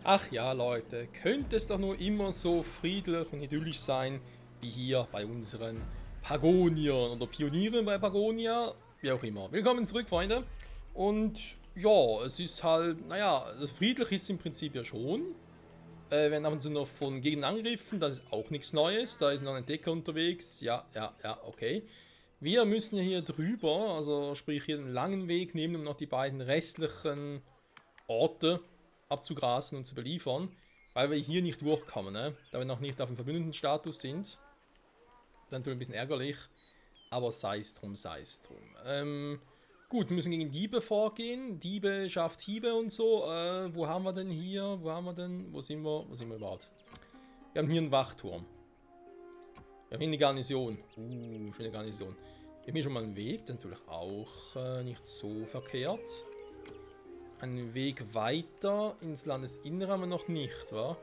Ach ja, Leute, könnte es doch nur immer so friedlich und idyllisch sein, wie hier bei unseren Pagoniern oder Pionieren bei Pagonia, wie auch immer. Willkommen zurück, Freunde. Und ja, es ist halt, naja, friedlich ist es im Prinzip ja schon. Wir werden ab und zu noch von Gegnern angegriffen, das ist auch nichts Neues. Da ist noch ein Entdecker unterwegs. Ja, ja, ja, okay. Wir müssen ja hier drüber, also sprich hier den langen Weg nehmen, um noch die beiden restlichen Orte abzugrasen und zu beliefern, weil wir hier nicht durchkommen, ne? Da wir noch nicht auf dem Verbündeten-Status sind. Dann tut ein bisschen ärgerlich, aber sei es drum, sei es drum. Gut, wir müssen gegen Diebe vorgehen. Diebe schafft Hiebe und so. Wo haben wir denn hier? Wo haben wir denn? Wo sind wir? Wo sind wir überhaupt? Wir haben hier einen Wachturm. Wir haben hier eine Garnison. Schöne Garnison. Wir haben hier schon mal einen Weg, der natürlich auch nicht so verkehrt. Einen Weg weiter ins Landesinnere haben wir noch nicht, wa?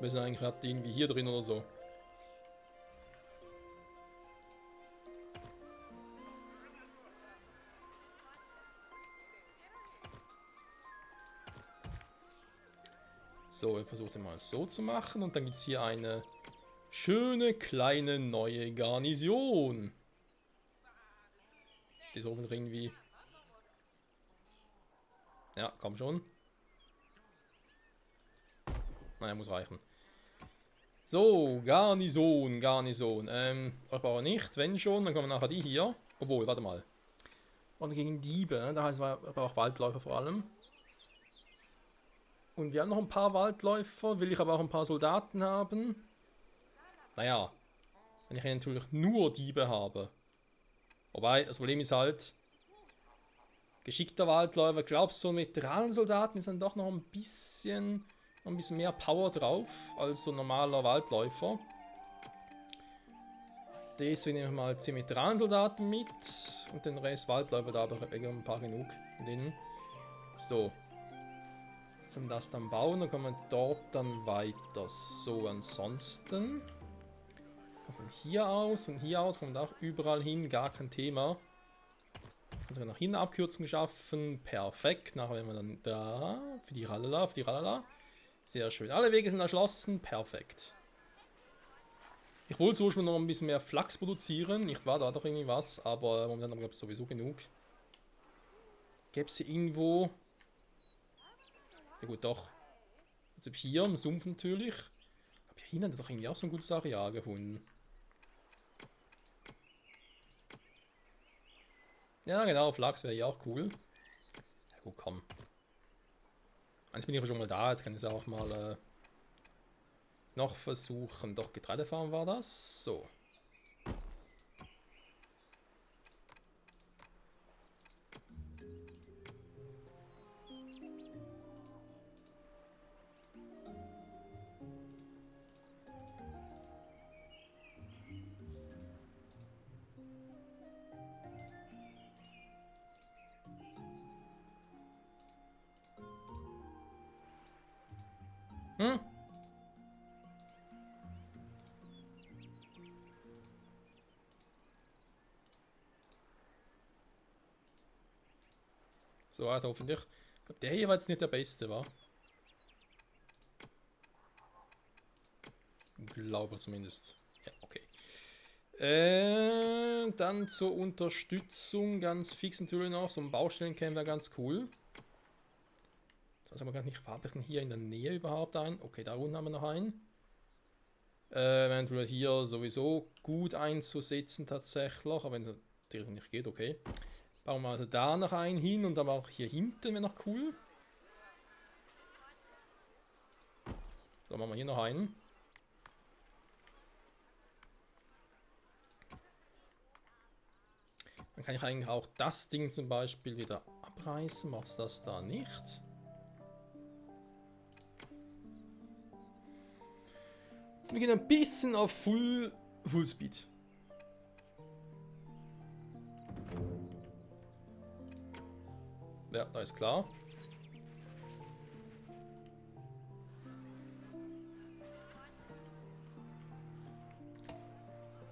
Wir sind eigentlich gerade irgendwie hier drin oder so. So, wir versuchen mal so zu machen und dann gibt es hier eine schöne kleine neue Garnison. Die ist hoffentlich irgendwie... Ja, komm schon. Naja, muss reichen. So, Garnison, Garnison. Ich brauche nicht, wenn schon, dann kommen nachher die hier. Obwohl, warte mal. Und gegen Diebe, da heißt es, ich brauche Waldläufer vor allem. Und wir haben noch ein paar Waldläufer, will ich aber auch ein paar Soldaten haben. Naja, wenn ich natürlich nur Diebe habe. Wobei, das Problem ist halt, geschickter Waldläufer, glaubst du, so ein Veteranensoldaten ist dann doch noch ein bisschen mehr Power drauf als so ein normaler Waldläufer. Deswegen nehme ich mal 10 Veteranensoldaten mit und den Rest Waldläufer, da habe ich ein paar genug von denen. So. Dann das dann bauen, dann kommen wir dort dann weiter. So, ansonsten von hier aus und hier aus kommt auch überall hin, gar kein Thema. Also nach hinten Abkürzung schaffen, perfekt. Nachher werden wir dann da, für die Ralala, für die Ralala. Sehr schön. Alle Wege sind erschlossen, perfekt. Ich wollte so schon noch ein bisschen mehr Flachs produzieren, nicht wahr? Da hat doch irgendwie was, aber momentan habe ich sowieso genug. Gäbe es hier irgendwo... Ja gut, doch. Also hier im Sumpf natürlich. Aber hier hinten hat doch irgendwie auch so ein gutes Areal gefunden. Ja genau, Flachs wäre ja auch cool. Ja gut, komm. Eigentlich bin ich ja schon mal da, jetzt kann ich es auch mal noch versuchen. Doch, Getreidefarm war das. So. Hm? So, also hoffentlich. Ich glaube, der hier war jetzt nicht der beste, war. Glaube zumindest. Ja, okay. Dann zur Unterstützung ganz fix natürlich noch. So ein Baustellencamp wäre ganz cool. Das weiß aber gar nicht, habe ich denn hier in der Nähe überhaupt einen? Okay, da unten haben wir noch einen. Eventuell hier sowieso gut einzusetzen tatsächlich, aber wenn es natürlich nicht geht, okay. Bauen wir also da noch einen hin und aber auch hier hinten wäre noch cool. So, machen wir hier noch einen. Dann kann ich eigentlich auch das Ding zum Beispiel wieder abreißen. Macht das da nicht? Wir gehen ein bisschen auf Full Speed. Ja, da ist klar.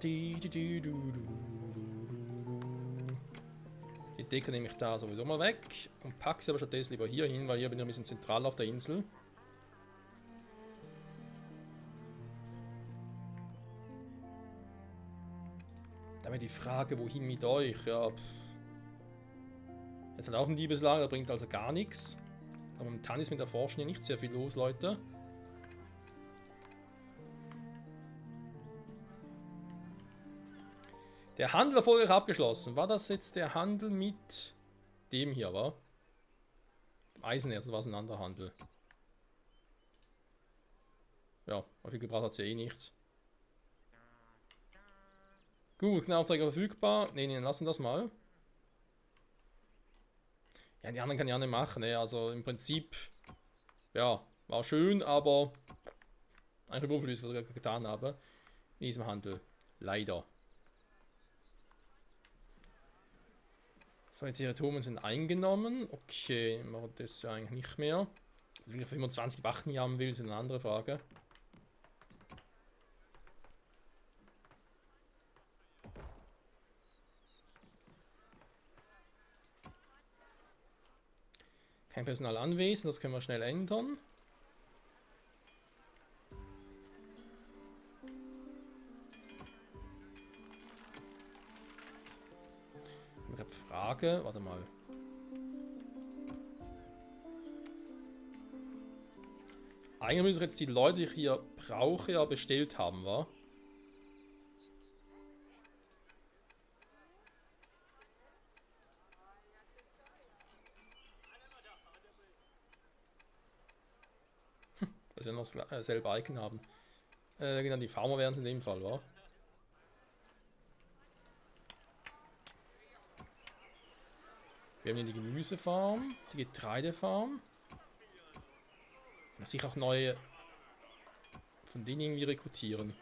Die Decke nehme ich da sowieso mal weg und packe sie aber stattdessen lieber hier hin, weil hier bin ich ein bisschen zentral auf der Insel. Damit die Frage, wohin mit euch? Ja, jetzt hat auch ein Diebeslager, bringt also gar nichts. Aber momentan ist mit der Forschung nicht sehr viel los, Leute. Der Handel erfolgreich abgeschlossen. War das jetzt der Handel mit dem hier, war? Eisenerz, oder war es ein anderer Handel? Ja, viel gebraucht hat es ja eh nicht. Gut, Aufträge verfügbar. Ne, dann lassen wir das mal. Ja, die anderen kann ich auch nicht machen, ne? Also im Prinzip, ja, war schön, aber eigentlich überflüssig, was ich getan habe. In diesem Handel. Leider. So, die Territorien sind eingenommen. Okay, machen wir das ja eigentlich nicht mehr. Wenn ich 25 Wachen hier haben will, ist eine andere Frage. Kein Personal anwesend, das können wir schnell ändern. Ich habe Frage, warte mal. Eigentlich müssen jetzt die Leute, die ich hier brauche, ja bestellt haben, wa? Dass sie noch selber Icon haben. Genau, die Farmer wären es in dem Fall, wa? Wir haben hier die Gemüsefarm, die Getreidefarm. Dass ich auch neue von denen irgendwie rekrutieren.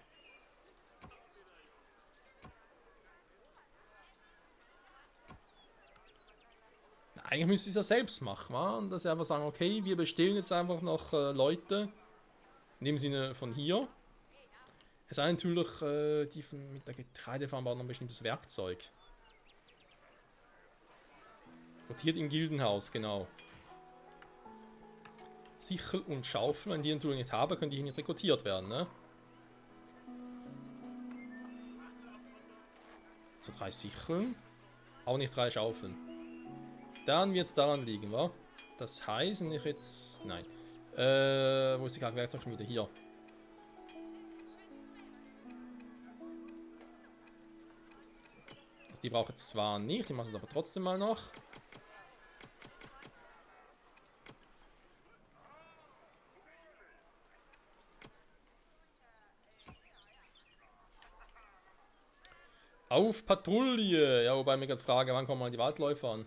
Na, eigentlich müsste ich es ja selbst machen, wa? Und dass sie einfach sagen, okay, wir bestellen jetzt einfach noch Leute. In dem Sinne von hier. Es sei natürlich, die mit der Getreidefarm brauchen noch ein bestimmtes Werkzeug. Rotiert im Gildenhaus, genau. Sichel und Schaufel, wenn die ein Tool nicht habe, können die hier nicht rekrutiert werden, ne? So 3 Sicheln, auch nicht 3 Schaufeln. Dann wird es daran liegen, wa? Das heißt, wenn ich jetzt... Nein. Wo ist die gerade Werkzeugschmiede? Hier. Also die brauche ich zwar nicht, die mache ich aber trotzdem mal noch. Auf Patrouille! Ja, wobei mir gerade frage, wann kommen mal die Waldläufer an?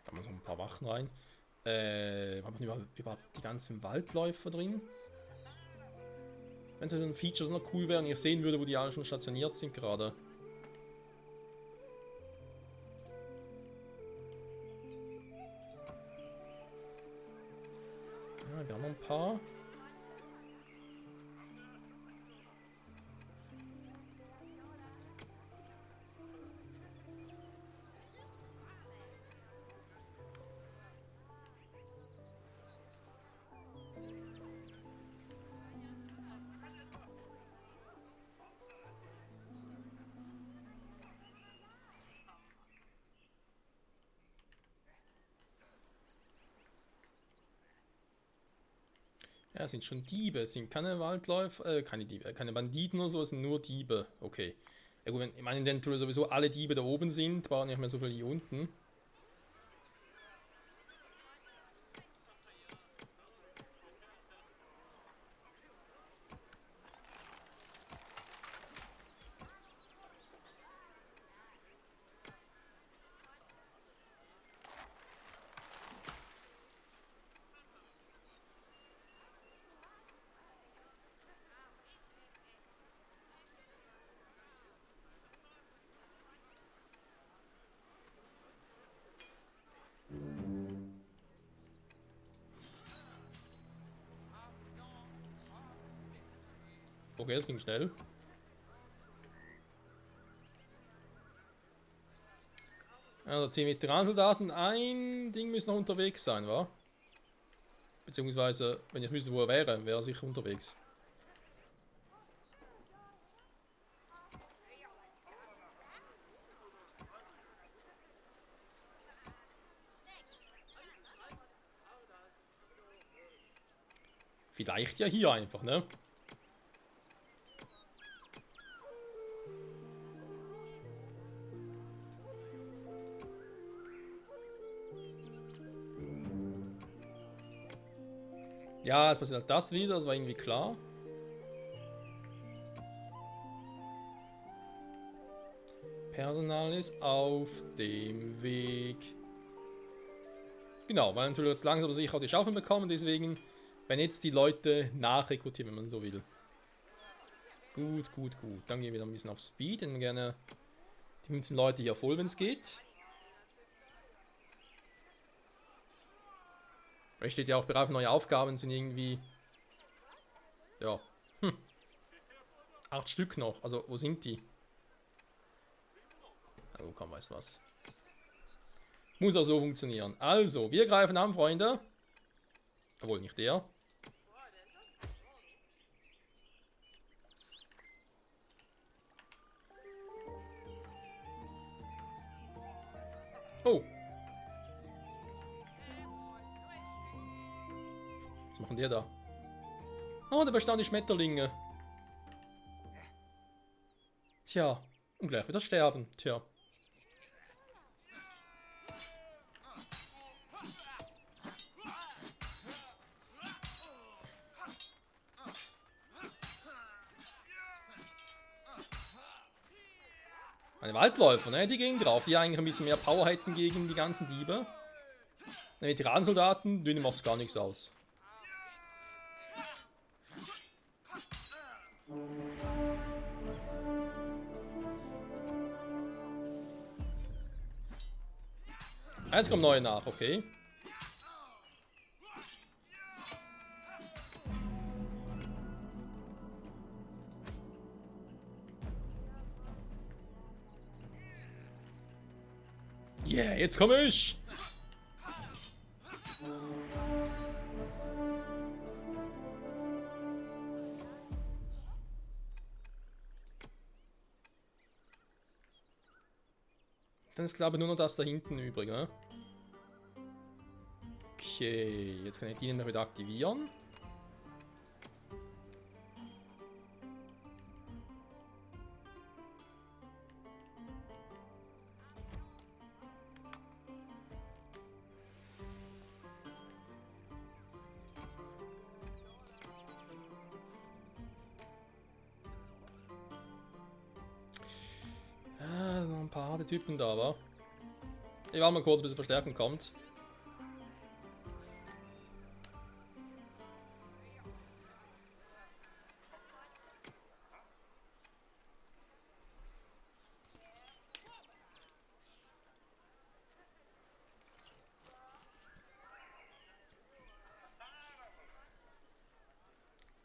Da haben wir so ein paar Wachen rein. Haben wir überhaupt die ganzen Waldläufer drin? Wenn so ein Features noch cool wären, ich sehen würde, wo die alle schon stationiert sind gerade. Ja, wir haben noch ein paar. Ja, es sind schon Diebe, es sind keine Waldläufer, keine Diebe, keine Banditen oder so, es sind nur Diebe. Okay. Ja gut, wenn in meinem Inventory sowieso alle Diebe da oben sind, waren nicht mehr so viele hier unten. Okay, das ging schnell. Also 10 Veteranensoldaten, ein Ding müsste noch unterwegs sein, wa? Beziehungsweise, wenn ich wüsste, wo er wäre, wäre er sicher unterwegs. Vielleicht ja hier einfach, ne? Ja, jetzt passiert halt das wieder, das war irgendwie klar. Personal ist auf dem Weg. Genau, weil natürlich jetzt langsam aber sicher auch die Schaufeln bekommen, deswegen werden jetzt die Leute nachrekrutieren, wenn man so will. Gut, gut, gut. Dann gehen wir wieder ein bisschen auf Speed, dann gerne die 15 Leute hier voll, wenn es geht. Es steht ja auch bereit für neue Aufgaben, sind irgendwie... Ja. 8 Stück noch, also wo sind die? Oh, komm, weißt du was. Muss auch so funktionieren. Also, wir greifen an, Freunde. Obwohl, nicht der. Oh. Was machen die da? Oh, da bestanden die Schmetterlinge. Tja, und gleich wieder sterben. Tja. Meine Waldläufer, ne? Die gehen drauf. Die eigentlich ein bisschen mehr Power hätten gegen die ganzen Diebe. Die Veteranensoldaten, denen macht es gar nichts aus. Jetzt kommen neue nach, okay. Yeah, jetzt komme ich! Dann ist, glaube ich, nur noch das da hinten übrig, ne? Okay, jetzt kann ich die noch wieder aktivieren. Noch ein paar harte Typen da, aber. Ich warte mal kurz, bis Verstärkung kommt.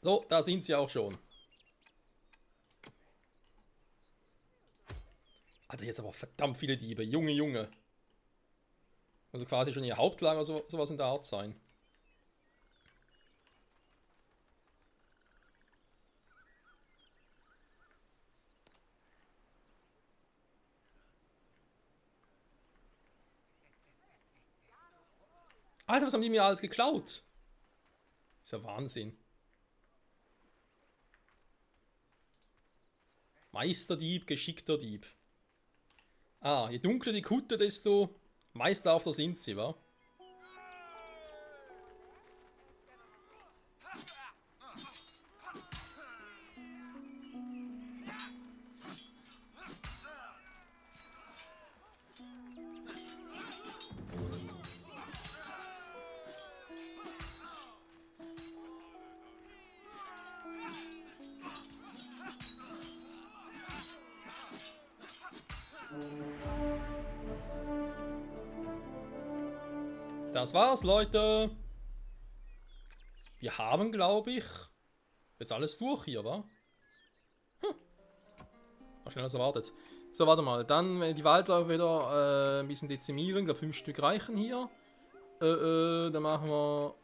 So, da sind sie auch schon. Alter, jetzt aber verdammt viele Diebe. Junge, Junge. Also quasi schon ihr Hauptlager, sowas in der Art sein. Alter, was haben die mir alles geklaut? Ist ja Wahnsinn. Meisterdieb, geschickter Dieb. Ah, je dunkler die Kutte, desto meisterhafter sind sie, wa? Das war's, Leute. Wir haben, glaube ich, jetzt alles durch hier, wa? schneller als erwartet. So, warte mal. Dann, wenn die Waldläufer wieder ein bisschen dezimieren, ich glaube 5 Stück reichen hier. Dann machen wir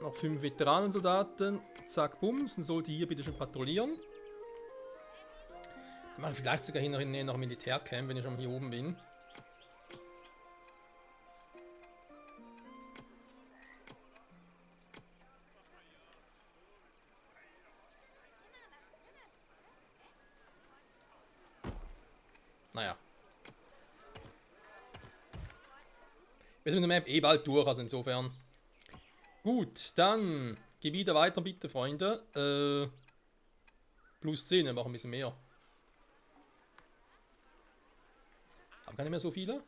noch 5 Veteranensoldaten. Zack, bums. Dann sollte hier bitte schon patrouillieren. Dann mache ich vielleicht sogar hier noch ein Militärcamp, wenn ich schon hier oben bin. Naja. Wir sind mit der Map eh bald durch, also insofern. Gut, dann Gebiet erweitern bitte, Freunde. Plus 10, wir machen ein bisschen mehr. Haben keine mehr so viele?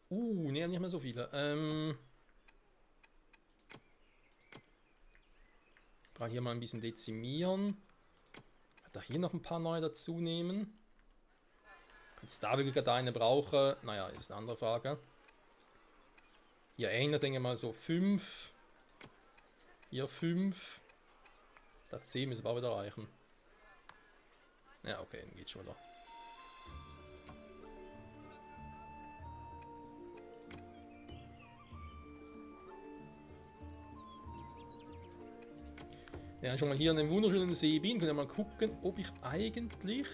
Ne, nicht mehr so viele. Brauche hier mal ein bisschen dezimieren. Da hier noch ein paar neue dazu nehmen. Jetzt da will ich gerade eine brauchen. Naja, ist eine andere Frage. Hier einer, denke ich mal so 5. Hier 5. Da 10 müssen wir auch wieder reichen. Ja, okay, dann geht schon wieder. Ja, schon mal hier an einem wunderschönen See bin, können wir mal gucken, ob ich eigentlich...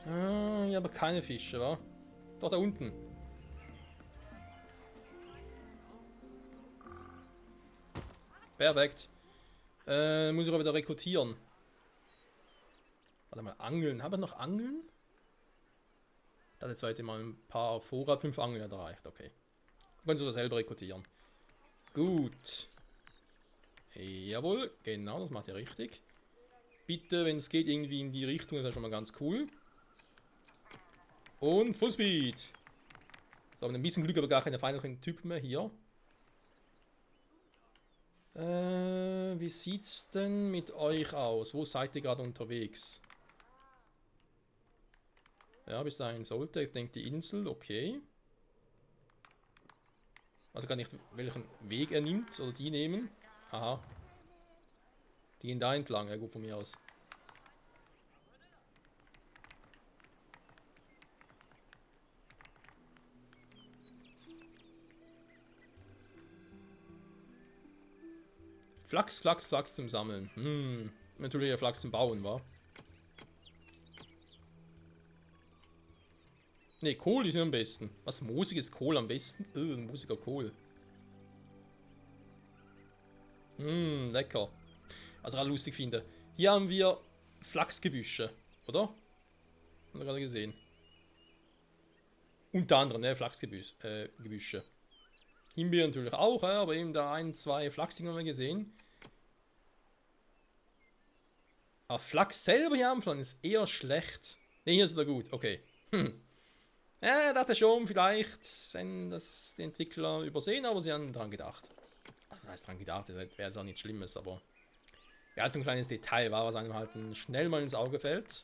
hier aber keine Fische, wa? Doch, da unten. Perfekt. Muss ich auch wieder rekrutieren. Warte mal, Angeln. Haben wir noch Angeln? Da hat jetzt heute mal ein paar auf Vorrat. 5 Angeln hat erreicht, okay. Können Sie das selber rekrutieren. Gut. Jawohl, genau, das macht ihr richtig. Bitte, wenn es geht, irgendwie in die Richtung, das wäre schon mal ganz cool. Und Fullspeed. So, mit ein bisschen Glück aber gar keine feindlichen Typen mehr hier. Wie sieht's denn mit euch aus? Wo seid ihr gerade unterwegs? Ja, bis dahin sollte. Ich denke, die Insel, okay. Also gar nicht, welchen Weg er nimmt oder die nehmen. Aha. Die gehen da entlang, ja gut von mir aus. Flachs, Flachs, Flachs zum Sammeln. Natürlich ja Flachs zum Bauen, wa? Ne, Kohl ist am besten. Was, moosiges Kohl am besten? Moosiger Kohl. Lecker. Also gerade lustig finde. Hier haben wir Flachsgebüsche, oder? Haben wir gerade gesehen. Unter anderem, ne, Flachsgebüsche. Himbeeren natürlich auch, aber eben da 1, 2 Flachsdinger haben wir gesehen. Aber Flachs selber hier anpflanzen ist eher schlecht. Ne, hier ist er gut, okay. Ja, dachte schon, vielleicht sind das die Entwickler übersehen, aber sie haben dran gedacht. Also, was heißt dran gedacht? Das wäre jetzt auch nichts Schlimmes, aber... Ja, jetzt ein kleines Detail war, was einem halt schnell mal ins Auge fällt.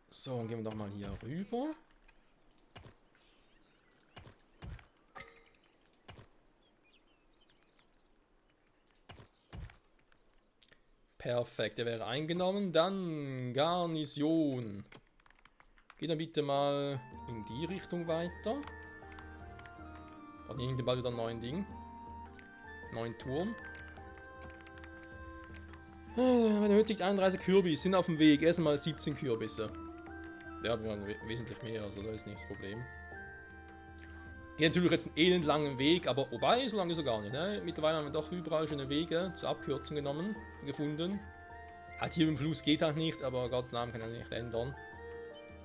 So, dann gehen wir doch mal hier rüber. Perfekt, der wäre eingenommen. Dann Garnison. Geh dann bitte mal in die Richtung weiter. Hat irgendwann bald wieder einen neuen Ding. Neuen Turm. Man benötigt 31 Kürbis, sind auf dem Weg. Erstmal 17 Kürbisse. Ja, wir haben wesentlich mehr, also das ist nicht das Problem. Geht natürlich jetzt einen elendlangen Weg, aber wobei, so lange ist er gar nicht. Ne? Mittlerweile haben wir doch überall schöne Wege zur Abkürzung gefunden. Halt hier im Fluss geht halt nicht, aber Gott, Namen kann er nicht ändern.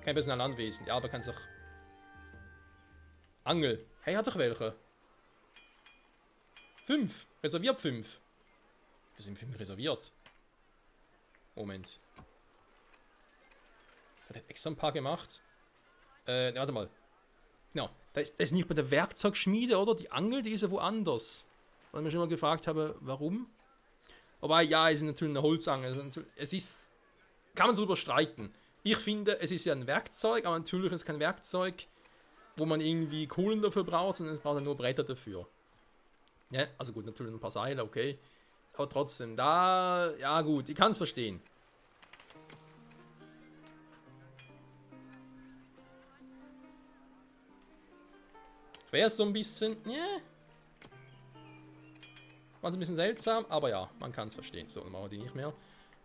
Kein Personalanwesen, ja, aber kann sich. Angel. Hey, hat doch welche? 5. Reserviert 5. Wir sind 5 reserviert. Moment. Hat er extra ein paar gemacht? Warte mal. Genau. Das ist nicht bei der Werkzeugschmiede, oder? Die Angel, die ist ja woanders. Weil ich mich immer gefragt habe, warum? Aber ja, es ist natürlich eine Holzangel. Es ist. Kann man darüber streiten. Ich finde, es ist ja ein Werkzeug, aber natürlich ist es kein Werkzeug, wo man irgendwie Kohlen dafür braucht, sondern es braucht dann nur Bretter dafür. Ja, also gut, natürlich ein paar Seile, okay. Aber trotzdem, da, ja gut, ich kann es verstehen. Wäre es so ein bisschen, yeah. War so ein bisschen seltsam, aber ja, man kann es verstehen. So, dann machen wir die nicht mehr.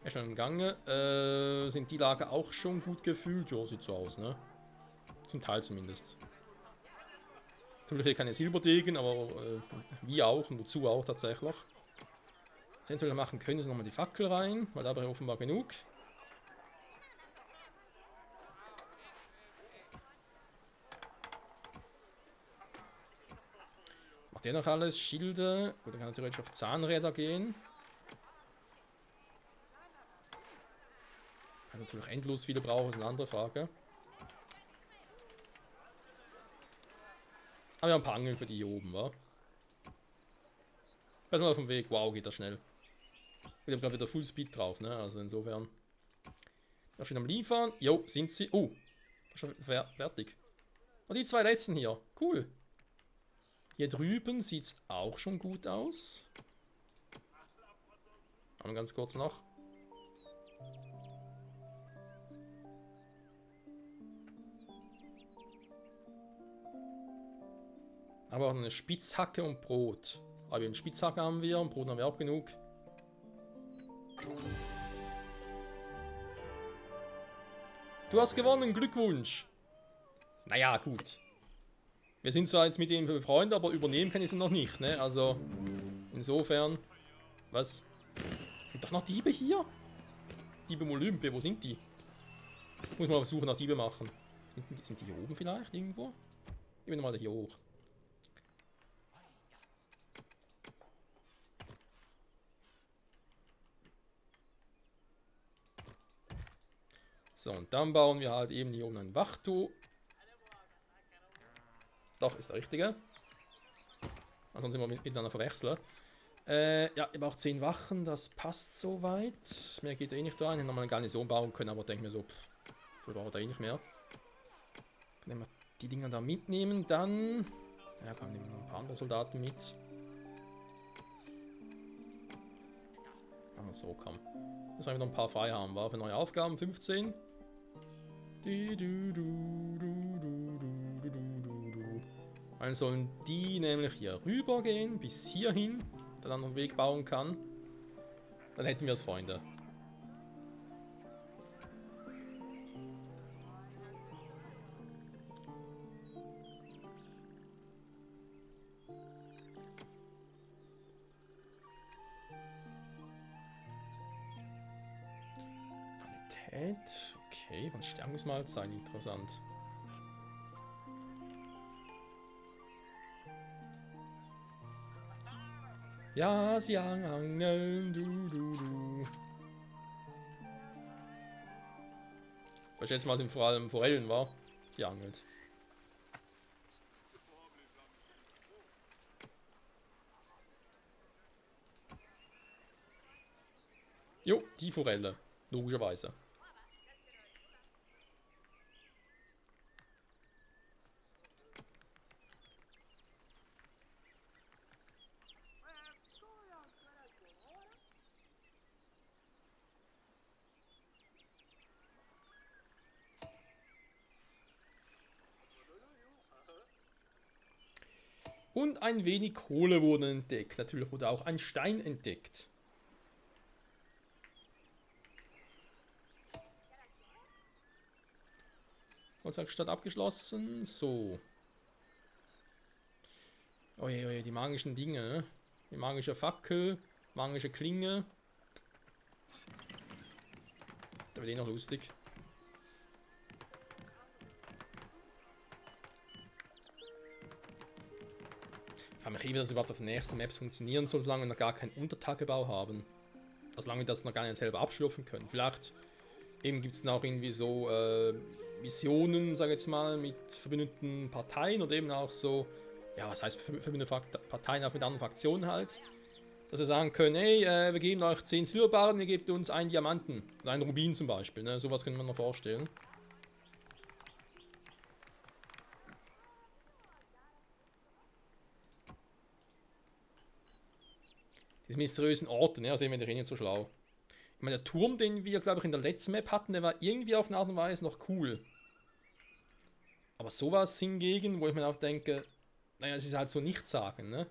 Ja, schon im Gange. Sind die Lager auch schon gut gefüllt? Ja, sieht so aus, ne? Zum Teil zumindest. Natürlich hier keine Silberdegen, aber wie auch und wozu auch tatsächlich. Was wir entweder machen können, ist nochmal die Fackel rein, weil da wäre offenbar genug. Macht der noch alles? Schilde. Gut, dann kann natürlich auf Zahnräder gehen. Kann natürlich endlos viele brauchen, ist eine andere Frage. Aber wir haben ein paar Angeln für die hier oben, wa? Pass mal auf dem Weg. Wow, geht das schnell. Ich habe gerade wieder Full Speed drauf, ne? Also insofern. Da schon am Liefern. Jo, sind sie. Oh, schon fertig. Und die zwei letzten hier. Cool. Hier drüben sieht es auch schon gut aus. Haben wir ganz kurz noch. Aber auch eine Spitzhacke und Brot. Aber eine Spitzhacke haben wir und Brot haben wir auch genug. Du hast gewonnen, Glückwunsch. Naja, gut. Wir sind zwar jetzt mit ihnen befreundet, aber übernehmen kann ich sie noch nicht, ne? Also, insofern. Was? Sind doch noch Diebe hier? Diebe im Olympia, wo sind die? Muss mal versuchen, nach Diebe machen. Sind die hier oben vielleicht irgendwo? Ich bin mal hier hoch. So, und dann bauen wir halt eben hier oben ein Wachturm. Doch, ist der richtige. Ansonsten sind wir miteinander verwechseln. Ja, ich brauche 10 Wachen, das passt soweit. Mehr geht eh nicht rein. Ich hätte nochmal eine Garnison bauen können, aber denke mir so, so braucht er eh nicht mehr. Können wir die Dinger da mitnehmen, dann. Ja, komm, nehmen wir noch ein paar andere Soldaten mit. Aber so, komm. Jetzt haben wir noch ein paar frei haben. War für neue Aufgaben 15. Dann sollen die nämlich hier rüber gehen, bis hierhin, dann einen anderen Weg bauen kann. Dann hätten wir es, Freunde. Qualität, okay, von Stärkungsmalz sein, interessant. Ja, sie angeln, du. Ich schätze mal, sind vor allem Forellen, war, die angelt. Jo, die Forelle, logischerweise. Und ein wenig Kohle wurde entdeckt. Natürlich wurde auch ein Stein entdeckt. Werkstatt abgeschlossen. So. Oje, oje, die magischen Dinge. Die magische Fackel. Magische Klinge. Da wird eh noch lustig. Ich frage mich wie das überhaupt auf den nächsten Maps funktionieren soll, solange wir noch gar keinen Untertagebau haben. Also solange wir das noch gar nicht selber abschlürfen können. Vielleicht eben gibt es noch irgendwie so Missionen, sage ich jetzt mal, mit verbündeten Parteien oder eben auch so, ja, was heißt verbündete Parteien auch mit anderen Fraktionen halt. Dass wir sagen können, hey, wir geben euch 10 Silberbarren, ihr gebt uns einen Diamanten. Oder einen Rubin zum Beispiel, ne? Sowas können wir noch vorstellen. Diese mysteriösen Orte, ne? Also sehen wir eh nicht so schlau. Ich meine, der Turm, den wir, glaube ich, in der letzten Map hatten, der war irgendwie auf eine Art und Weise noch cool. Aber sowas hingegen, wo ich mir auch denke, naja, es ist halt so nichts sagen, ne?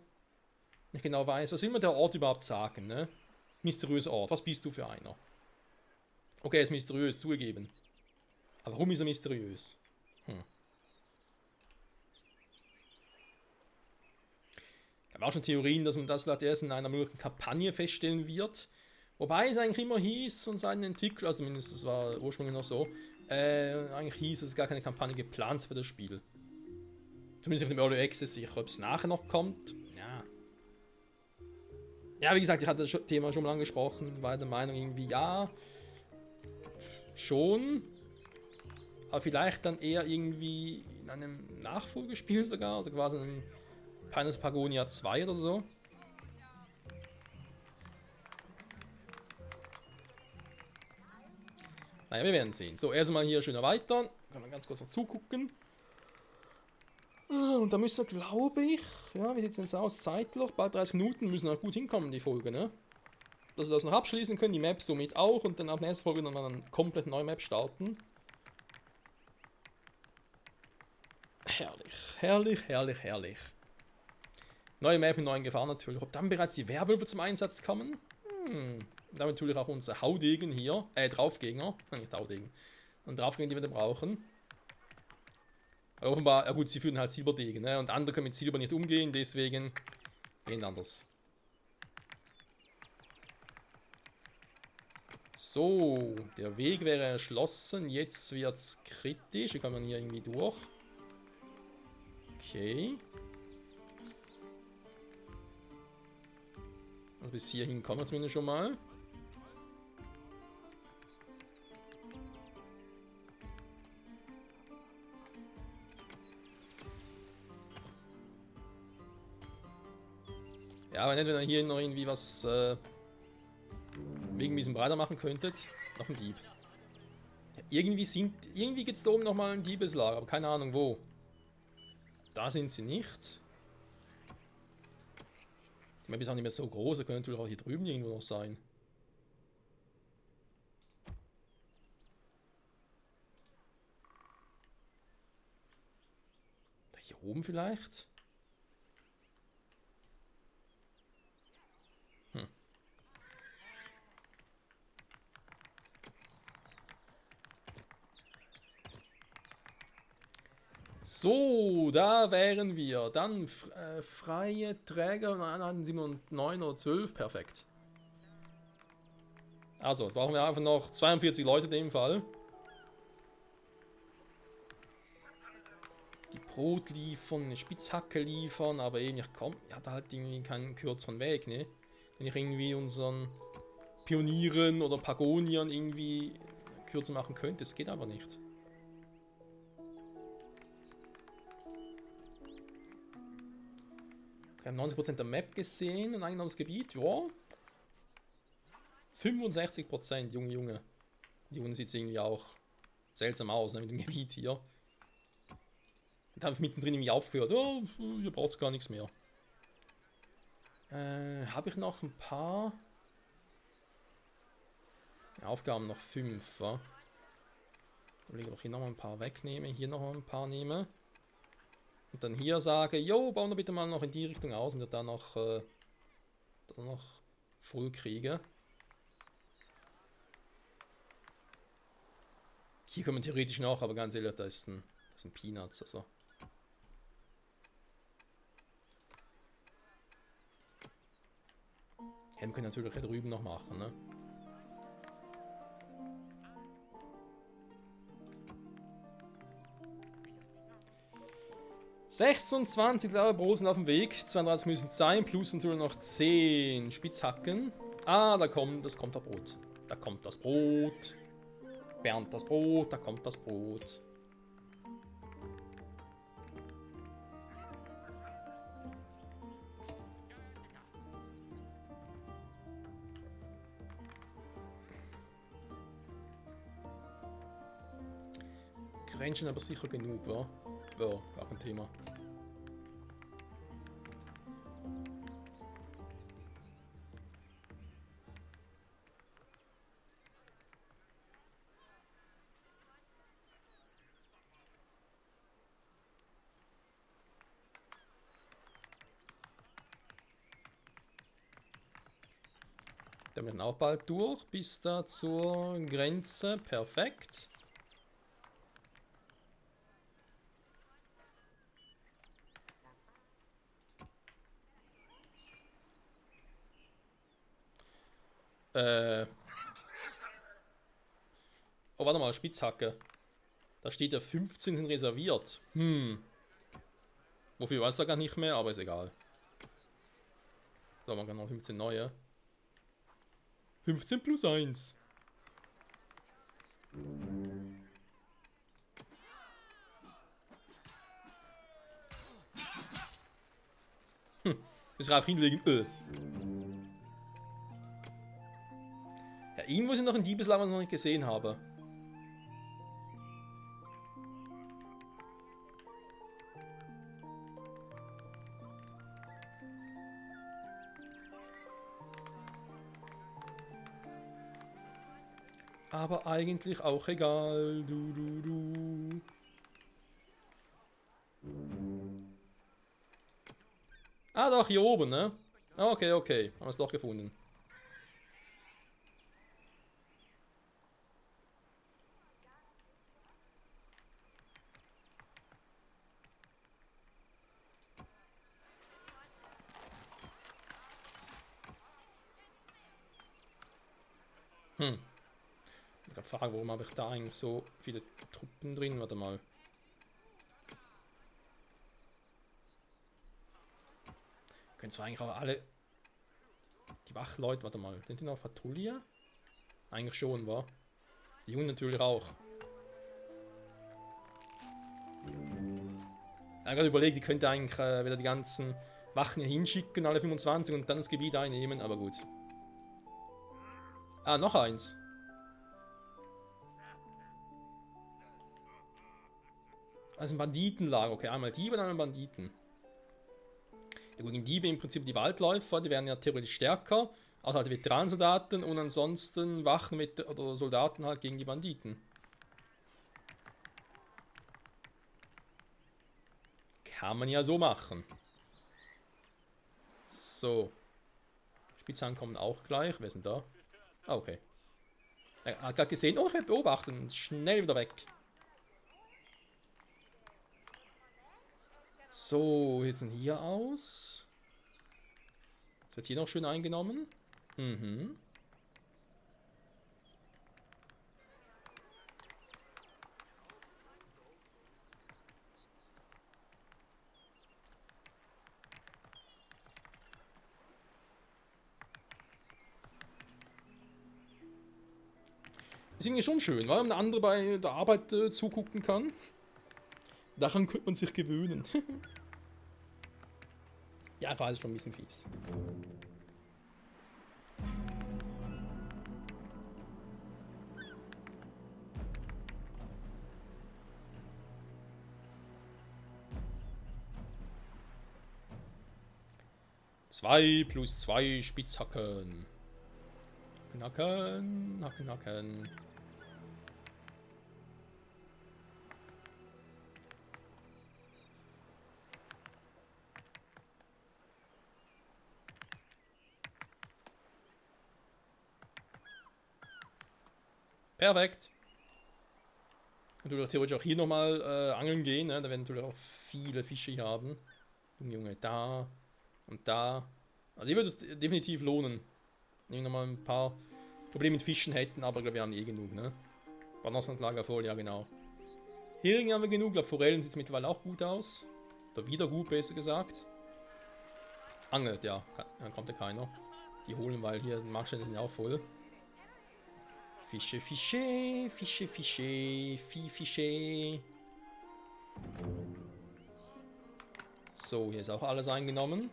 Nicht genau weiß, was will mir der Ort überhaupt sagen, ne? Mysteriöser Ort, was bist du für einer? Okay, er ist mysteriös, zugegeben. Aber warum ist er mysteriös? Ich habe auch schon Theorien, dass man das vielleicht erst in einer möglichen Kampagne feststellen wird. Wobei es eigentlich immer hieß und seinen Entwickler, also zumindest das war ursprünglich noch so, eigentlich hieß, dass gar keine Kampagne geplant für das Spiel. Zumindest auf dem Early Access, sicher, ob es nachher noch kommt. Ja. Ja, wie gesagt, ich hatte das Thema schon mal angesprochen, war der Meinung irgendwie, ja, schon, aber vielleicht dann eher irgendwie in einem Nachfolgespiel sogar, also quasi in einem Pioneers Pagonia 2 oder so. Naja, wir werden sehen. So, erstmal hier schön erweitern. Kann man ganz kurz noch zugucken. Und da müssen wir, glaube ich, ja, wie sieht es denn aus? Zeitloch, bald 30 Minuten, müssen wir gut hinkommen, die Folge, ne? Dass wir das noch abschließen können, die Map somit auch und dann ab nächster Folge dann eine komplett neue Map starten. Herrlich, herrlich, herrlich, herrlich. Neue Map mit neuen Gefahren natürlich. Ob dann bereits die Werwölfe zum Einsatz kommen? Und dann natürlich auch unser Haudegen hier, Draufgänger, nicht Haudegen. Und Draufgänger, die wir da brauchen. Aber offenbar, ja gut, sie führen halt Silberdegen, ne? Und andere können mit Silber nicht umgehen, deswegen gehen anders. So, der Weg wäre erschlossen, jetzt wird es kritisch. Wie kann man hier irgendwie durch? Okay. Also bis hierhin kommen wir zumindest schon mal. Ja, aber nicht, wenn ihr hier noch irgendwie was wegen diesem breiter machen könntet. Noch ein Dieb. Ja, irgendwie gibt es da oben nochmal ein Diebeslager, aber keine Ahnung wo. Da sind sie nicht. Die Map ist auch nicht mehr so groß, da können natürlich auch hier drüben irgendwo noch sein. Da hier oben vielleicht? So, da wären wir. Dann freie Träger, hatten 7 und 9 oder 12, perfekt. Also, brauchen wir einfach noch 42 Leute in dem Fall. Die Brot liefern, eine Spitzhacke liefern, aber eben, ich habe halt irgendwie keinen kürzeren Weg, ne? Wenn ich irgendwie unseren Pionieren oder Pagoniern irgendwie kürzer machen könnte, das geht aber nicht. Wir haben 90% der Map gesehen, ein Einnahmen-Gebiet, ja. 65%, Junge. Die unten sieht es irgendwie auch seltsam aus, ne, mit dem Gebiet hier. Und haben mittendrin irgendwie aufgehört. Oh, hier braucht es gar nichts mehr. Habe ich noch ein paar Aufgaben, noch 5, wa? Ich überlege, ob ich hier noch mal ein paar wegnehme, hier noch mal ein paar nehme. Und dann hier sage, jo, bauen wir bitte mal noch in die Richtung aus, und wir da noch voll kriege. Hier können wir theoretisch noch, aber ganz ehrlich, das sind Peanuts, also. Wir können natürlich hier drüben noch machen, ne? ...26 Brot sind auf dem Weg, 32 müssen es sein, plus natürlich noch 10 Spitzhacken. Ah, das kommt das Brot. Da kommt das Brot. Bernd das Brot, da kommt das Brot. Grenzen aber sicher genug, wa? Ja, gar kein Thema. Dann werden wir auch bald durch, bis da zur Grenze. Perfekt. Oh, warte mal, Spitzhacke. Da steht ja 15 sind reserviert. Wofür weiß er gar nicht mehr, aber ist egal. So, man kann noch 15 neue. 15 plus 1. Ist drauf hinlegen. Ja, irgendwo sind noch ein Diebeslager, was ich noch nicht gesehen habe. Aber eigentlich auch egal. Du. Ah, doch, hier oben, ne? Okay. Haben wir es doch gefunden. Ich kann fragen, warum habe ich da eigentlich so viele Truppen drin? Warte mal. Können zwar eigentlich auch alle die Wachleute, warte mal, sind die noch auf Patrouille? Eigentlich schon, wa? Die Jungen natürlich auch. Ich habe gerade überlegt, ich könnte eigentlich wieder die ganzen Wachen hier hinschicken, alle 25 und dann das Gebiet einnehmen, aber gut. Ah, noch eins. Also ein Banditenlager, okay, einmal Diebe, dann einmal Banditen. Ja gut, gegen Diebe im Prinzip die Waldläufer, die wären ja theoretisch stärker, also halt Veteranensoldaten und ansonsten Wachen oder Soldaten halt gegen die Banditen. Kann man ja so machen. So. Spitzhacken kommen auch gleich. Wer ist denn da? Ah, okay. Er hat gerade gesehen, oh, ich werde beobachten. Schnell wieder weg. So, wie sieht es denn hier aus? Das wird hier noch schön eingenommen. Ist irgendwie schon schön, weil man der andere bei der Arbeit zugucken kann. Daran könnte man sich gewöhnen. Ja, einfach ist schon ein bisschen fies. Zwei plus 2 Spitzhacken. Hacken. Perfekt. Natürlich theoretisch auch hier nochmal angeln gehen, ne? Da werden natürlich auch viele Fische hier haben. Junge, da und da. Also hier würde es definitiv lohnen. Wenn wir nochmal ein paar Probleme mit Fischen hätten, aber ich glaube, wir haben eh genug, ne? Ballastlandlager voll, ja genau. Heringe haben wir genug, ich glaube Forellen sieht es mittlerweile auch gut aus. Oder wieder gut, besser gesagt. Angelt, ja, kommt ja keiner. Die holen, weil hier die Marktstände sind ja auch voll. Fische. So, hier ist auch alles eingenommen.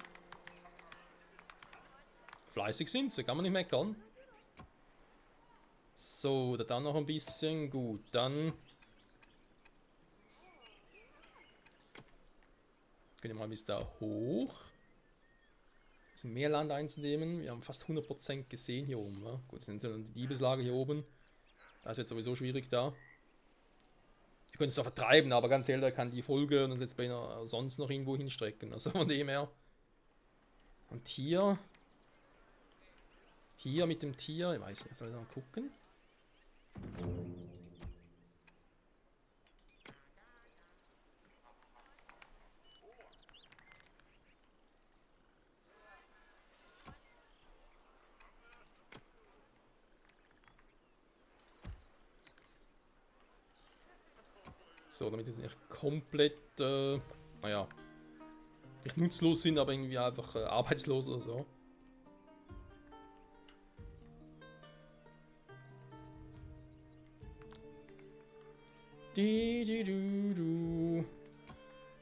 Fleißig sind sie, kann man nicht meckern. So, da dann noch ein bisschen. Gut, dann können wir mal bis da hoch. Also mehr Land einzunehmen. Wir haben fast 100% gesehen hier oben. Ne? Gut, das sind dann die Diebeslager hier oben. Das ist jetzt sowieso schwierig da. Ihr könnt es zwar vertreiben, aber ganz ehrlich, kann die Folge und jetzt bei einer sonst noch irgendwo hinstrecken. Also von dem her. Und hier Hier mit dem Tier, ich weiß nicht, soll ich mal gucken? So, damit jetzt nicht komplett, naja, nicht nutzlos sind, aber irgendwie einfach arbeitslos oder so. Du.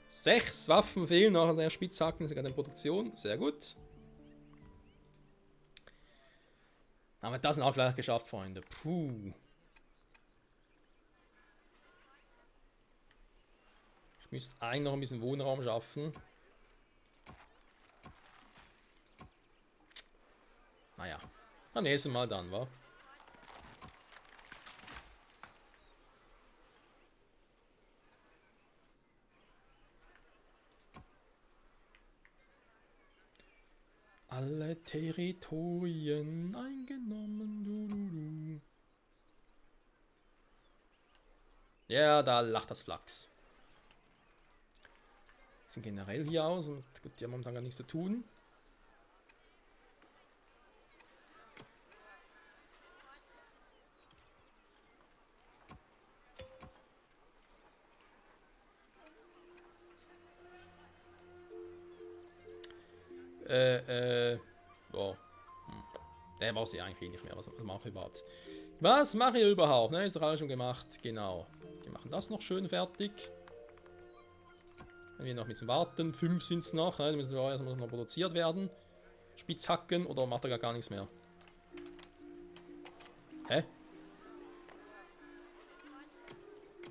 6 Waffen fehlen nach der Spitzhacken, sogar in Produktion. Sehr gut. Haben wir das auch gleich geschafft, Freunde. Puh. Ich müsste eigentlich noch ein bisschen Wohnraum schaffen. Naja, beim nächsten Mal dann, wa? Alle Territorien eingenommen. Du. Ja, da lacht das Flachs. Sind generell hier aus und gut, die haben momentan gar nichts zu tun. Ja. Der weiß ich eigentlich nicht mehr. Was mache ich überhaupt? Was mache ich überhaupt? Ne, ist doch alles schon gemacht. Genau. Wir machen das noch schön fertig. Wenn wir noch ein bisschen warten. 5 sind es noch. Ne? Die müssen auch erstmal noch produziert werden. Spitzhacken oder macht er gar nichts mehr? Hä?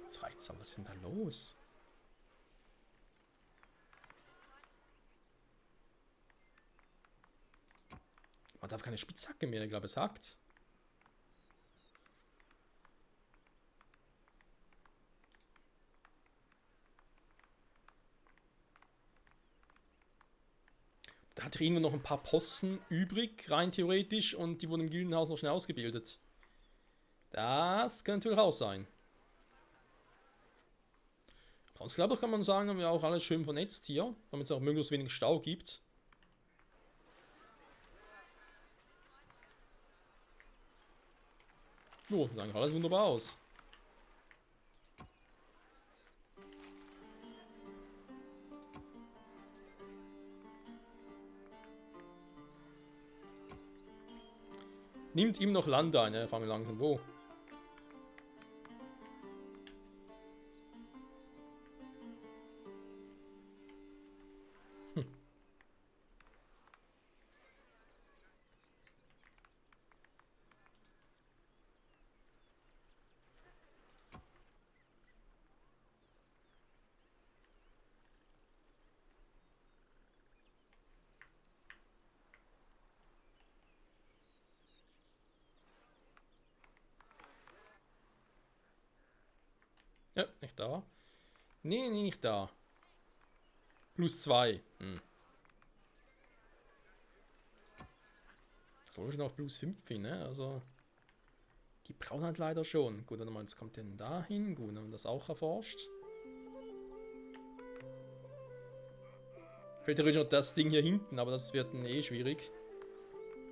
Jetzt reicht's, was ist denn da los? Man darf keine Spitzhacke mehr, ich glaube, es sagt. Da hatte ich irgendwo noch ein paar Posten übrig, rein theoretisch, und die wurden im Gildenhaus noch schnell ausgebildet. Das könnte natürlich auch sein. Sonst glaube ich, kann man sagen, haben wir auch alles schön vernetzt hier, damit es auch möglichst wenig Stau gibt. Jo, sieht eigentlich alles wunderbar aus. Nimmt ihm noch Land ein, ne? Fahren wir langsam wo? Ja, nicht da. Nee, nicht da. +2. Soll schon auf +5 hin, ne? Also. Die brauchen halt leider schon. Gut, dann mal, jetzt kommt der denn da hin. Gut, dann haben wir das auch erforscht. Fehlt theoretisch noch das Ding hier hinten, aber das wird dann eh schwierig.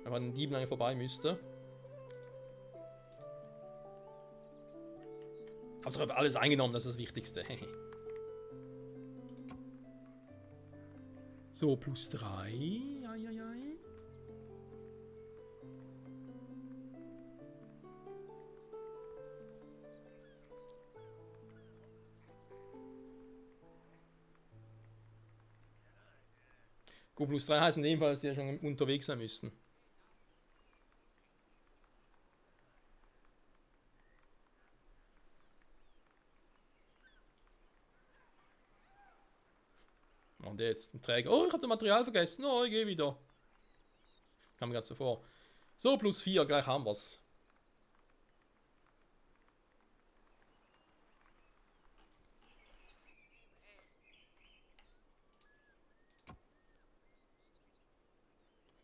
Wenn man den Dieben lange vorbei müsste. Hauptsache alles eingenommen, das ist das Wichtigste. So, +3. Eieiei. Gut, +3 heißt in dem Fall, dass die ja schon unterwegs sein müssten. Und jetzt ein Träger. Oh, ich habe das Material vergessen. Oh, ich gehe wieder. Kam mir gerade so vor. So, +4, gleich haben wir's.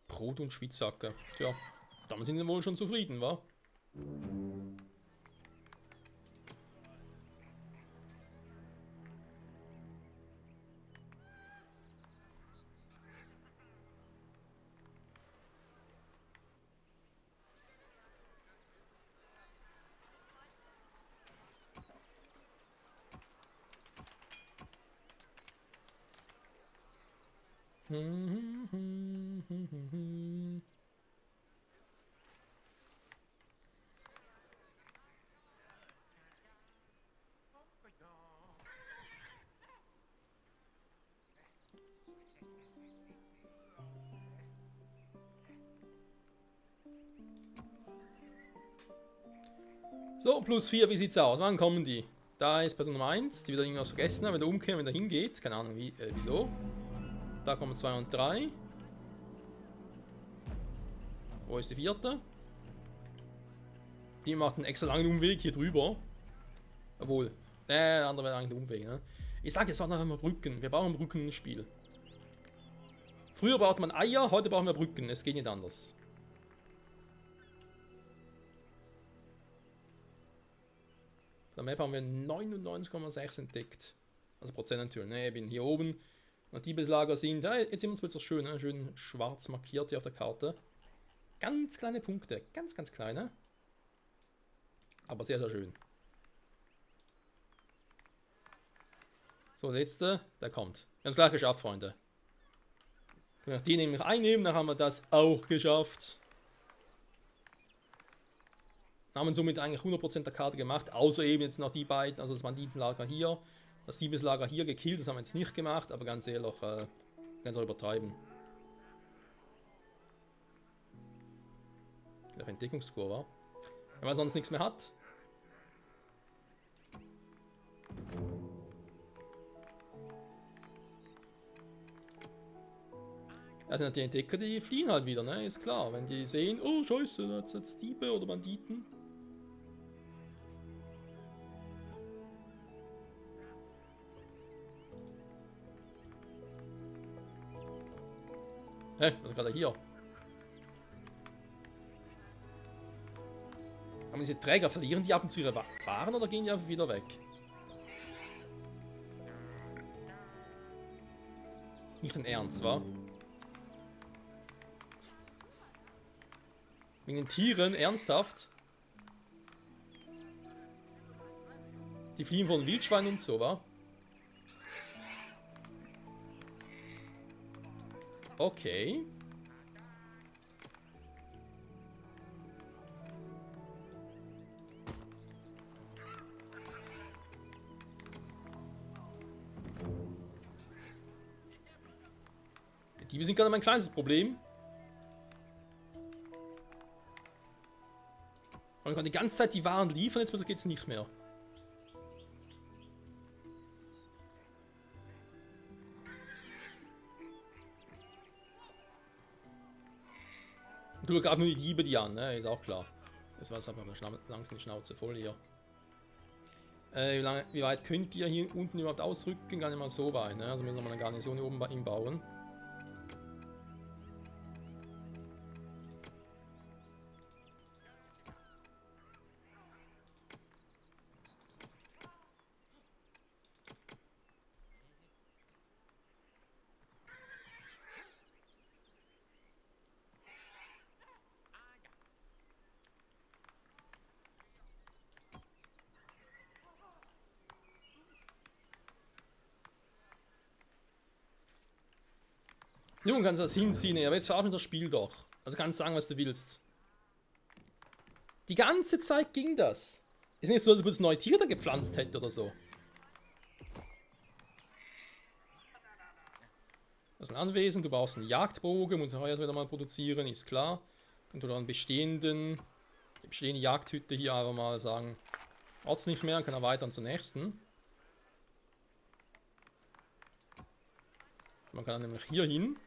Brot und Spitzhacke. Tja, Damit sind wir wohl schon zufrieden, wa? So, +4, wie sieht's aus? Wann kommen die? Da ist Person Nummer 1, die wieder irgendwas vergessen hat, wenn der umkehrt, wenn der hingeht. Keine Ahnung, wieso. Da kommen 2 und 3. Wo ist die 4.? Die macht einen extra langen Umweg hier drüber. Obwohl, der andere wäre eigentlich der Umweg, ne? Ich sage, es waren noch einmal Brücken. Wir brauchen Brücken im Spiel. Früher brauchte man Eier, heute brauchen wir Brücken. Es geht nicht anders. Auf der Map haben wir 99,6 entdeckt. Also Prozent natürlich. Ne, ich bin hier oben. Und die Beslager sind, ja, jetzt sind wir uns plötzlich schön, ne? Schön schwarz markiert hier auf der Karte. Ganz kleine Punkte, ganz, ganz kleine. Aber sehr, sehr schön. So, der letzte, der kommt. Wir haben es gleich geschafft, Freunde. Wenn wir die nämlich einnehmen, dann haben wir das auch geschafft. Haben somit eigentlich 100% der Karte gemacht, außer eben jetzt noch die beiden, also das Banditenlager hier, das Diebeslager hier gekillt, das haben wir jetzt nicht gemacht, aber ganz ehrlich, ganz auch übertreiben. Der Entdeckungsscore war. Wenn man sonst nichts mehr hat. Also die Entdecker, die fliehen halt wieder, ne? Ist klar. Wenn die sehen, oh scheiße, da hat es Diebe oder Banditen. Hä? Was ist gerade hier? Aber diese Träger, verlieren die ab und zu ihre Waren oder gehen die einfach wieder weg? Nicht im Ernst, wa? Wegen den Tieren, ernsthaft? Die fliehen von Wildschweinen und so, wa? Okay. Die Diebe sind gerade mein kleinstes Problem. Und ich kann die ganze Zeit die Waren liefern, jetzt geht es nicht mehr. Du gab nur die Diebe die an, ne? Ist auch klar. Das war aber langsam die Schnauze voll hier. Wie weit könnt ihr hier unten überhaupt ausrücken? Gar nicht mal so weit, ne? Also müssen wir eine Garnison hier oben bei ihm bauen. Junge, kannst du das hinziehen, aber jetzt verarschen das Spiel doch. Also kannst du sagen, was du willst. Die ganze Zeit ging das. Ist nicht so, als ob es neue Tiere da gepflanzt hätte oder so. Das ist ein Anwesen, du brauchst einen Jagdbogen, muss heuer wieder mal produzieren, ist klar. Und du dann die bestehende Jagdhütte hier einfach mal sagen, braucht's nicht mehr, kann erweitern zur nächsten. Man kann dann nämlich hier hin.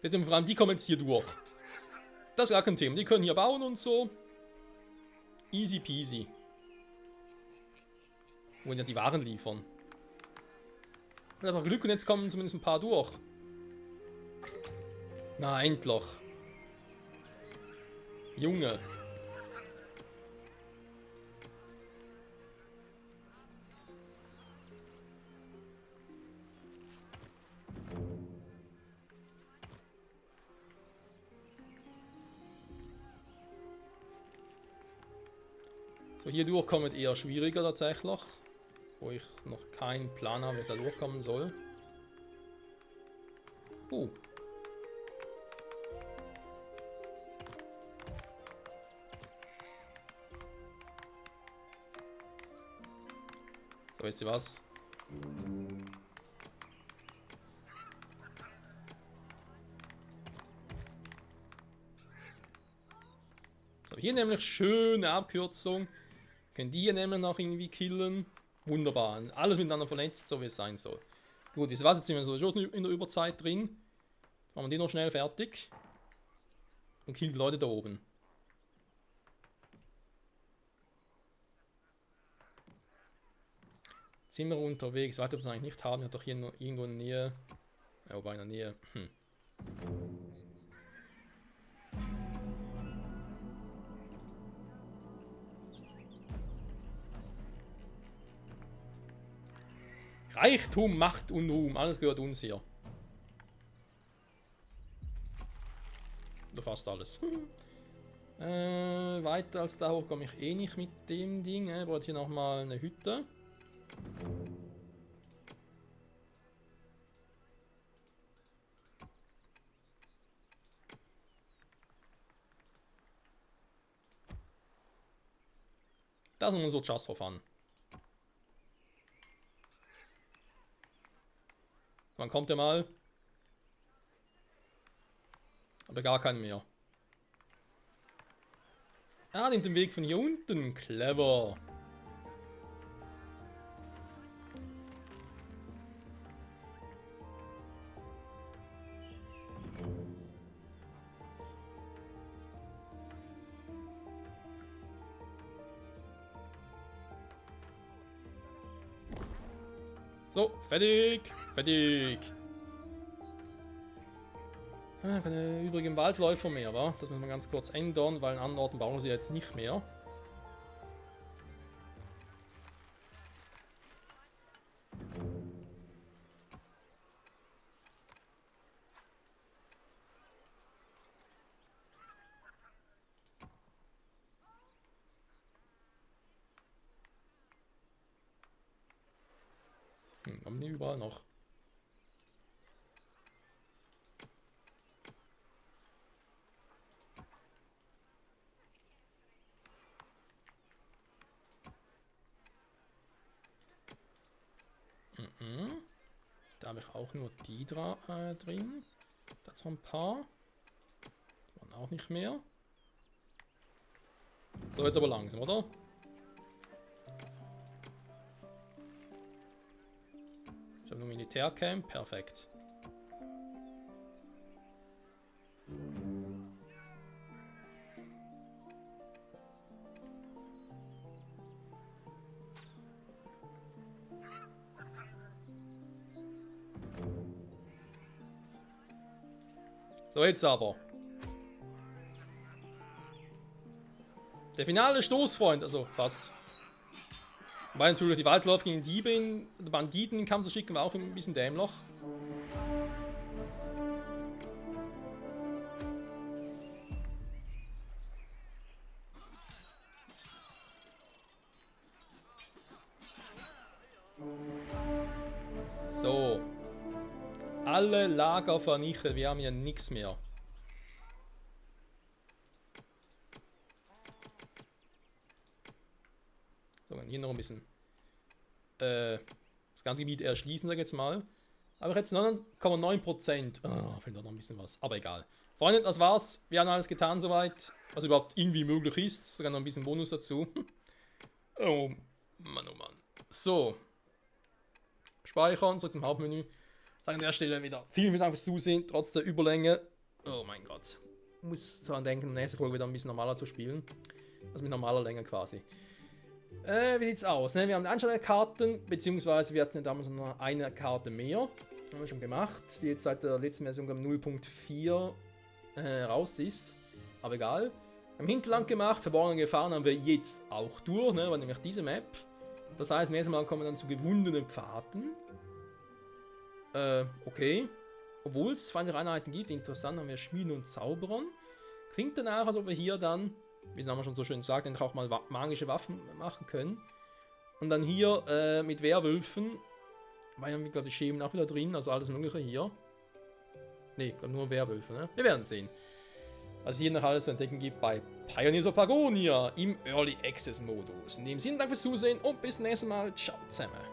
Vor allem die kommen jetzt hier durch. Das ist gar kein Thema. Die können hier bauen und so. Easy peasy. Wollen ja die Waren liefern. Hat einfach Glück und jetzt kommen zumindest ein paar durch. Na, endlich. Junge. So, hier durchkommen eher schwieriger tatsächlich. Wo ich noch keinen Plan habe, wie ich da durchkommen soll. So, wisst ihr was? So, hier nämlich schöne Abkürzung. Können die hier nämlich noch irgendwie killen. Wunderbar. Alles miteinander vernetzt, so wie es sein soll. Gut, wisst ihr was? Jetzt sind wir so schon in der Überzeit drin. Machen wir die noch schnell fertig. Und killen die Leute da oben. Sind wir unterwegs? Weiter das eigentlich nicht haben. Wir haben doch hier noch irgendwo in der Nähe. Ja, wobei in der Nähe. Reichtum, Macht und Ruhm. Alles gehört uns hier. Oder fast alles. Weiter als da hoch komme ich eh nicht mit dem Ding. Ich brauche hier nochmal eine Hütte. Das ist unser Just for Fun. Wann kommt der mal? Aber gar keinen mehr. Ah, nimmt den Weg von hier unten. Clever. So, fertig. Fertig. Ah, keine übrigen Waldläufer mehr, wa? Das müssen wir ganz kurz ändern, weil an anderen Orten brauchen sie jetzt nicht mehr. Haben die überall noch. Da habe ich auch nur die drin. Da sind ein paar. Waren auch nicht mehr. So, jetzt aber langsam, oder? Ich habe nur Militärcamp, perfekt. So, jetzt aber. Der finale Stoßfreund, also fast. Wobei natürlich die Waldläufer gegen Diebe, Banditen in Kampf zu schicken, war auch ein bisschen dämlich. So. Alle Lager vernichtet, wir haben ja nichts mehr. So, hier noch ein bisschen das ganze Gebiet erschließen, sag ich jetzt mal. Aber jetzt 9,9%. Fehlt noch ein bisschen was. Aber egal. Freunde, das war's. Wir haben alles getan soweit. Was überhaupt irgendwie möglich ist. Sogar noch ein bisschen Bonus dazu. Oh Mann, oh Mann. So. Speichern, zurück zum Hauptmenü. Sage an der Stelle wieder vielen Dank fürs Zusehen, trotz der Überlänge. Oh mein Gott. Muss daran denken, nächste Folge wieder ein bisschen normaler zu spielen. Also mit normaler Länge quasi. Wie sieht's aus? Ne? Wir haben eine Anzahl der Karten, beziehungsweise wir hatten damals noch eine Karte mehr. Haben wir schon gemacht, die jetzt seit der letzten Version 0.4 raus ist. Aber egal. Im Hinterland gemacht, verborgene Gefahren haben wir jetzt auch durch, ne? War nämlich diese Map. Das heißt, nächstes Mal kommen wir dann zu gewundenen Pfaden. Okay. Obwohl es 2 Einheiten gibt, interessant, haben wir Schmieden und Zauberern. Klingt danach, als ob wir hier dann, wie es Name schon so schön sagt, endlich auch mal magische Waffen machen können. Und dann hier mit Werwölfen, weil haben wir, glaube ich, Schemen auch wieder drin, also alles mögliche hier. Ne, nur Werwölfe, ne? Wir werden sehen. Was hier noch alles zu entdecken gibt bei Pioneers of Pagonia im Early Access Modus. In dem Sinne, danke fürs Zusehen und bis zum nächsten Mal. Ciao zusammen.